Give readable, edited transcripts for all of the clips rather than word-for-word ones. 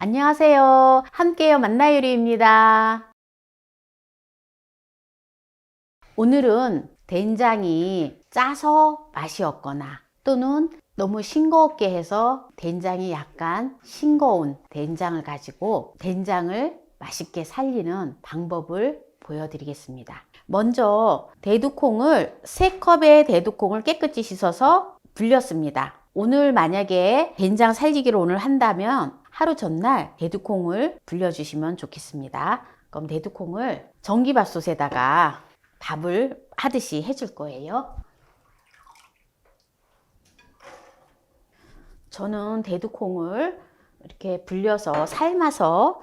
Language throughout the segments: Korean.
안녕하세요. 함께요 만나요리입니다. 오늘은 된장이 짜서 맛이 없거나 또는 너무 싱거웠게 해서 된장이 약간 싱거운 된장을 가지고 된장을 맛있게 살리는 방법을 보여드리겠습니다. 먼저 대두콩을 3컵의 대두콩을 깨끗이 씻어서 불렸습니다. 오늘 만약에 된장 살리기를 오늘 한다면 하루 전날 대두콩을 불려주시면 좋겠습니다. 그럼 대두콩을 전기밥솥에다가 밥을 하듯이 해줄 거예요. 저는 대두콩을 이렇게 불려서 삶아서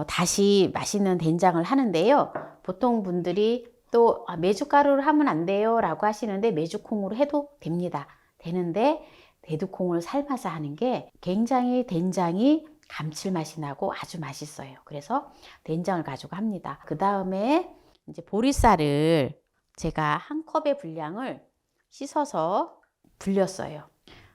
다시 맛있는 된장을 하는데요. 보통 분들이 또 메주가루를 하면 안 돼요 라고 하시는데 메주콩으로 해도 됩니다. 되는데 대두콩을 삶아서 하는 게 굉장히 된장이 감칠맛이 나고 아주 맛있어요. 그래서 된장을 가지고 합니다. 그 다음에 이제 보리쌀을 제가 한 컵의 분량을 씻어서 불렸어요.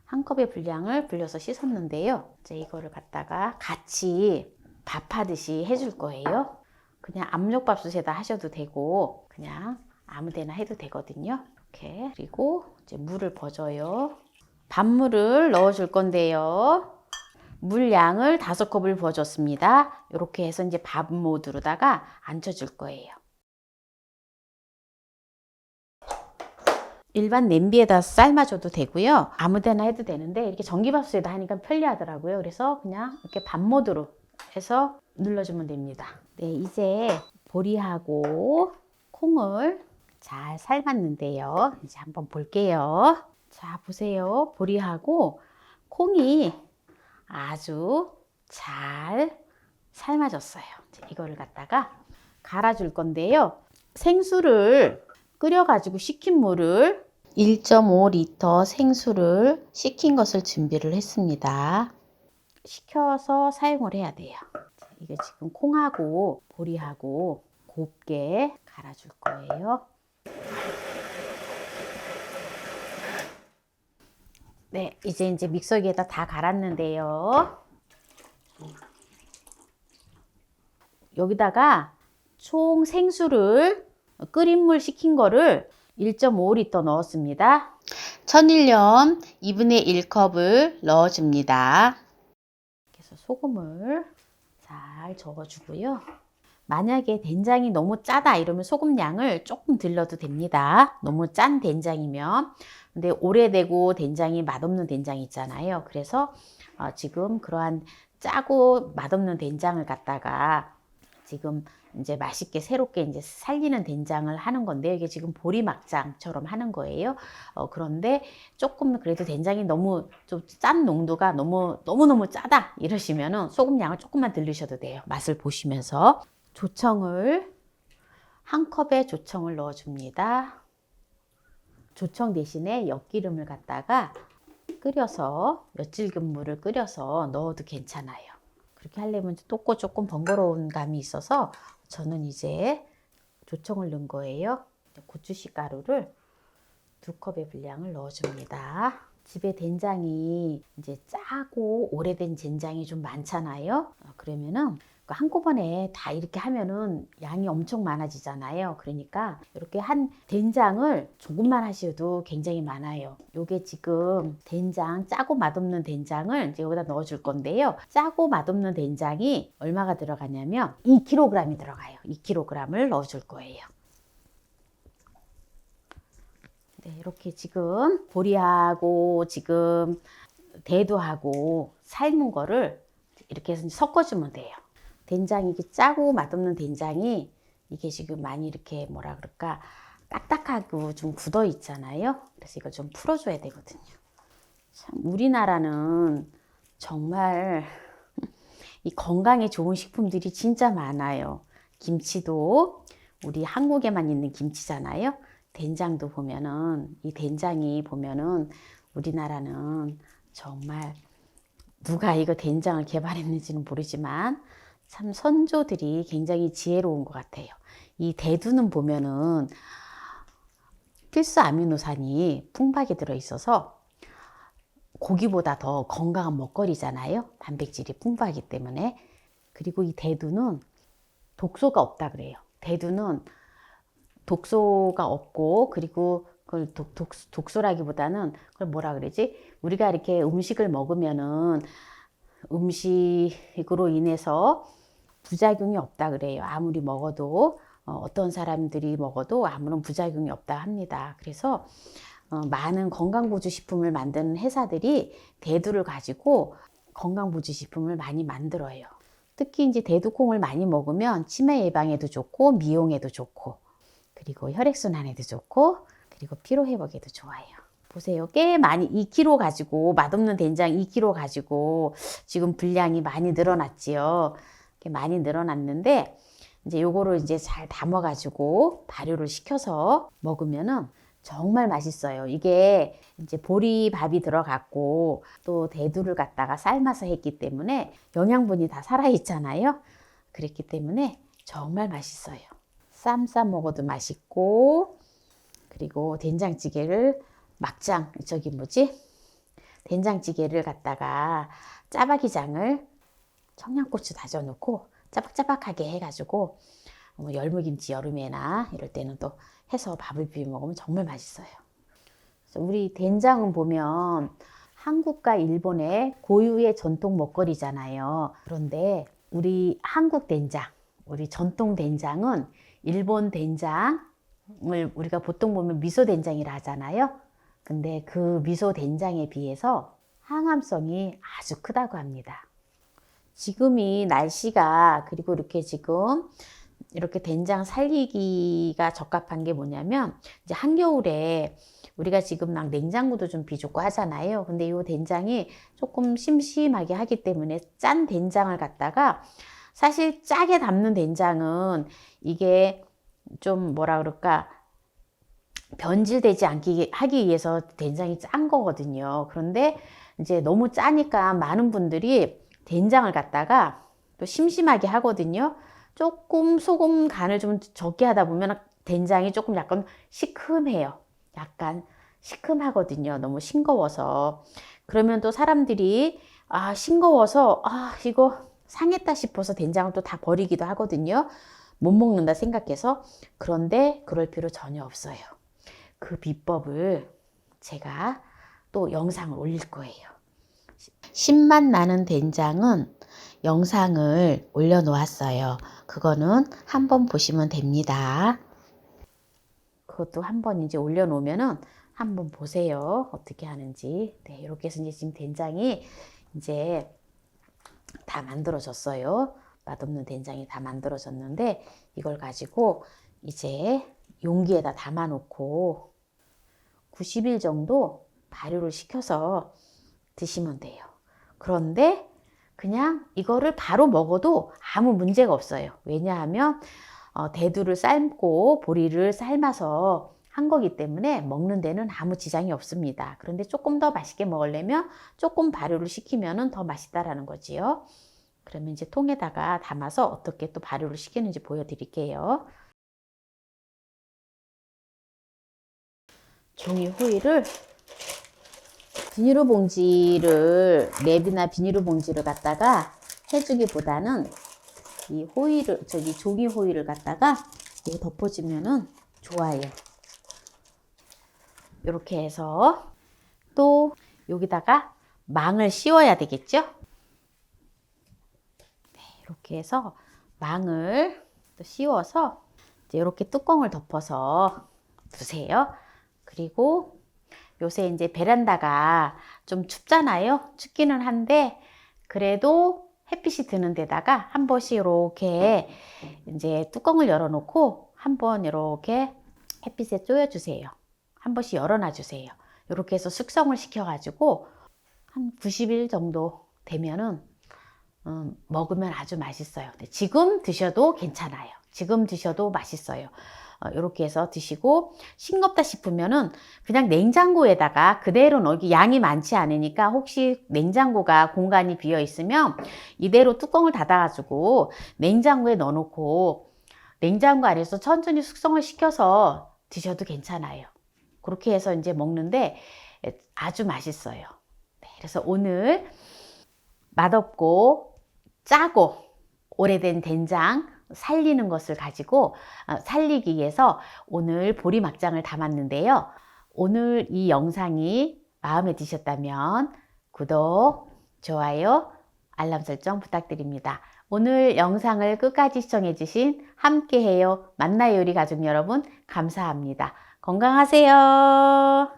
한 컵의 분량을 불려서 씻었는데요. 이제 이거를 갖다가 같이 밥하듯이 해줄 거예요. 그냥 압력밥솥에다 하셔도 되고 그냥 아무 데나 해도 되거든요. 이렇게. 그리고 이제 물을 버져요. 밥물을 넣어 줄 건데요. 물 양을 5컵을 부어줬습니다. 이렇게 해서 이제 밥 모드로다가 앉혀줄 거예요. 일반 냄비에다 삶아줘도 되고요. 아무데나 해도 되는데 이렇게 전기밥솥에다 하니까 편리하더라고요. 그래서 그냥 이렇게 밥 모드로 해서 눌러주면 됩니다. 네, 이제 보리하고 콩을 잘 삶았는데요. 이제 한번 볼게요. 자, 보세요. 보리하고 콩이 아주 잘 삶아졌어요. 이거를 갖다가 갈아줄 건데요. 생수를 끓여가지고 식힌 물을 1.5리터 생수를 식힌 것을 준비를 했습니다. 식혀서 사용을 해야 돼요. 이게 지금 콩하고 보리하고 곱게 갈아줄 거예요. 네, 이제 믹서기에다 다 갈았는데요. 여기다가 총 생수를 끓인 물 식힌 거를 1.5리터 넣었습니다. 천일염 2분의 1컵을 넣어줍니다. 그래서 소금을 잘 저어주고요. 만약에 된장이 너무 짜다 이러면 소금 양을 조금 들러도 됩니다. 너무 짠 된장이면. 근데 오래되고 된장이 맛없는 된장이 있잖아요. 그래서 지금 그러한 짜고 맛없는 된장을 갖다가 지금 이제 맛있게 새롭게 이제 살리는 된장을 하는 건데 이게 지금 보리막장처럼 하는 거예요. 그런데 조금 그래도 된장이 너무 좀 짠 농도가 너무 짜다 이러시면은 소금 양을 조금만 들리셔도 돼요. 맛을 보시면서 조청을 한 컵에 조청을 넣어줍니다. 조청 대신에 엿기름을 갖다가 끓여서 엿질근 물을 끓여서 넣어도 괜찮아요. 그렇게 하려면 또 조금 번거로운 감이 있어서 저는 이제 조청을 넣은 거예요. 고추씨 가루를 2컵의 분량을 넣어줍니다. 집에 된장이 이제 짜고 오래된 된장이 좀 많잖아요. 그러면은 한꺼번에 다 이렇게 하면은 양이 엄청 많아지잖아요. 그러니까 이렇게 한 된장을 조금만 하셔도 굉장히 많아요. 요게 지금 된장, 짜고 맛없는 된장을 이제 여기다 넣어 줄 건데요. 짜고 맛없는 된장이 얼마가 들어가냐면 2kg이 들어가요. 2kg을 넣어 줄 거예요. 네, 이렇게 지금 보리하고 지금 대두하고 삶은 거를 이렇게 해서 섞어주면 돼요. 된장이 이게 짜고 맛없는 된장이 이게 지금 많이 이렇게 뭐라 그럴까 딱딱하고 좀 굳어 있잖아요. 그래서 이거 좀 풀어줘야 되거든요. 참 우리나라는 정말 이 건강에 좋은 식품들이 진짜 많아요. 김치도 우리 한국에만 있는 김치잖아요. 된장도 보면은 이 된장이 보면은 우리나라는 정말 누가 이거 된장을 개발했는지는 모르지만 참 선조들이 굉장히 지혜로운 것 같아요. 이 대두는 보면은 필수 아미노산이 풍부하게 들어있어서 고기보다 더 건강한 먹거리잖아요. 단백질이 풍부하기 때문에. 그리고 이 대두는 독소가 없다 그래요. 대두는 독소가 없고, 그리고 그걸 독소라기보다는 그걸 뭐라 그러지? 우리가 이렇게 음식을 먹으면은 음식으로 인해서 부작용이 없다 그래요. 아무리 먹어도 어떤 사람들이 먹어도 아무런 부작용이 없다 합니다. 그래서 많은 건강보조식품을 만드는 회사들이 대두를 가지고 건강보조식품을 많이 만들어요. 특히 이제 대두콩을 많이 먹으면 치매 예방에도 좋고, 미용에도 좋고, 그리고 혈액순환에도 좋고, 그리고 피로회복에도 좋아요. 보세요. 꽤 많이 2kg 가지고, 맛없는 된장 2kg 가지고 지금 분량이 많이 늘어났지요. 많이 늘어났는데, 이제 요거를 이제 잘 담아가지고 발효를 시켜서 먹으면은 정말 맛있어요. 이게 이제 보리밥이 들어갔고, 또 대두를 갖다가 삶아서 했기 때문에 영양분이 다 살아있잖아요. 그랬기 때문에 정말 맛있어요. 쌈 싸 먹어도 맛있고, 그리고 된장찌개를 된장찌개를 갖다가 짜파기장을 청양고추 다져놓고 짜박짜박하게 해가지고 열무김치 여름에나 이럴 때는 또 해서 밥을 비벼 먹으면 정말 맛있어요. 우리 된장은 보면 한국과 일본의 고유의 전통 먹거리잖아요. 그런데 우리 한국 된장, 우리 전통 된장은 일본 된장을 우리가 보통 보면 미소 된장이라 하잖아요. 근데 그 미소 된장에 비해서 항암성이 아주 크다고 합니다. 지금이 날씨가, 그리고 이렇게 지금 이렇게 된장 살리기가 적합한 게 뭐냐면, 이제 한겨울에 우리가 지금 막 냉장고도 좀 비좁고 하잖아요. 근데 이 된장이 조금 심심하게 하기 때문에 짠 된장을 갖다가, 사실 짜게 담는 된장은 이게 좀 뭐라 그럴까, 변질되지 않게 하기 위해서 된장이 짠 거거든요. 그런데 이제 너무 짜니까 많은 분들이 된장을 갖다가 또 심심하게 하거든요. 조금 소금 간을 좀 적게 하다 보면 된장이 조금 약간 시큼해요. 약간 시큼하거든요. 너무 싱거워서. 그러면 또 사람들이 싱거워서 이거 상했다 싶어서 된장을 또 다 버리기도 하거든요. 못 먹는다 생각해서. 그런데 그럴 필요 전혀 없어요. 그 비법을 제가 또 영상을 올릴 거예요. 신맛 나는 된장은 영상을 올려놓았어요. 그거는 한번 보시면 됩니다. 그것도 한번 이제 올려놓으면은 한번 보세요. 어떻게 하는지. 네, 이렇게 해서 이제 지금 된장이 이제 다 만들어졌어요. 맛없는 된장이 다 만들어졌는데, 이걸 가지고 이제 용기에다 담아놓고 90일 정도 발효를 시켜서 드시면 돼요. 그런데 그냥 이거를 바로 먹어도 아무 문제가 없어요. 왜냐하면 대두를 삶고 보리를 삶아서 한 거기 때문에 먹는 데는 아무 지장이 없습니다. 그런데 조금 더 맛있게 먹으려면 조금 발효를 시키면 더 맛있다라는 거지요. 그러면 이제 통에다가 담아서 어떻게 또 발효를 시키는지 보여드릴게요. 종이 호일을 랩이나 비닐봉지를 갖다가 해주기보다는 이 호일을, 종이 호일을 갖다가 이거 덮어주면은 좋아요. 이렇게 해서 또 여기다가 망을 씌워야 되겠죠? 네, 이렇게 해서 망을 또 씌워서 이제 이렇게 뚜껑을 덮어서 두세요. 그리고 요새 이제 베란다가 좀 춥잖아요. 춥기는 한데 그래도 햇빛이 드는 데다가 한 번씩 이렇게 이제 뚜껑을 열어놓고 한번 이렇게 햇빛에 쪼여주세요. 한 번씩 열어놔 주세요. 이렇게 해서 숙성을 시켜가지고 한 90일 정도 되면은 먹으면 아주 맛있어요. 근데 지금 드셔도 괜찮아요. 지금 드셔도 맛있어요. 이렇게 해서 드시고, 싱겁다 싶으면은 그냥 냉장고에다가 그대로 넣기, 양이 많지 않으니까 혹시 냉장고가 공간이 비어 있으면 이대로 뚜껑을 닫아가지고 냉장고에 넣어놓고 냉장고 안에서 천천히 숙성을 시켜서 드셔도 괜찮아요. 그렇게 해서 이제 먹는데 아주 맛있어요. 네, 그래서 오늘 맛없고 짜고 오래된 된장 살리는 것을 가지고 살리기 위해서 오늘 보리막장을 담았는데요. 오늘 이 영상이 마음에 드셨다면 구독, 좋아요, 알람 설정 부탁드립니다. 오늘 영상을 끝까지 시청해 주신 함께해요 만나요 요리 가족 여러분 감사합니다. 건강하세요.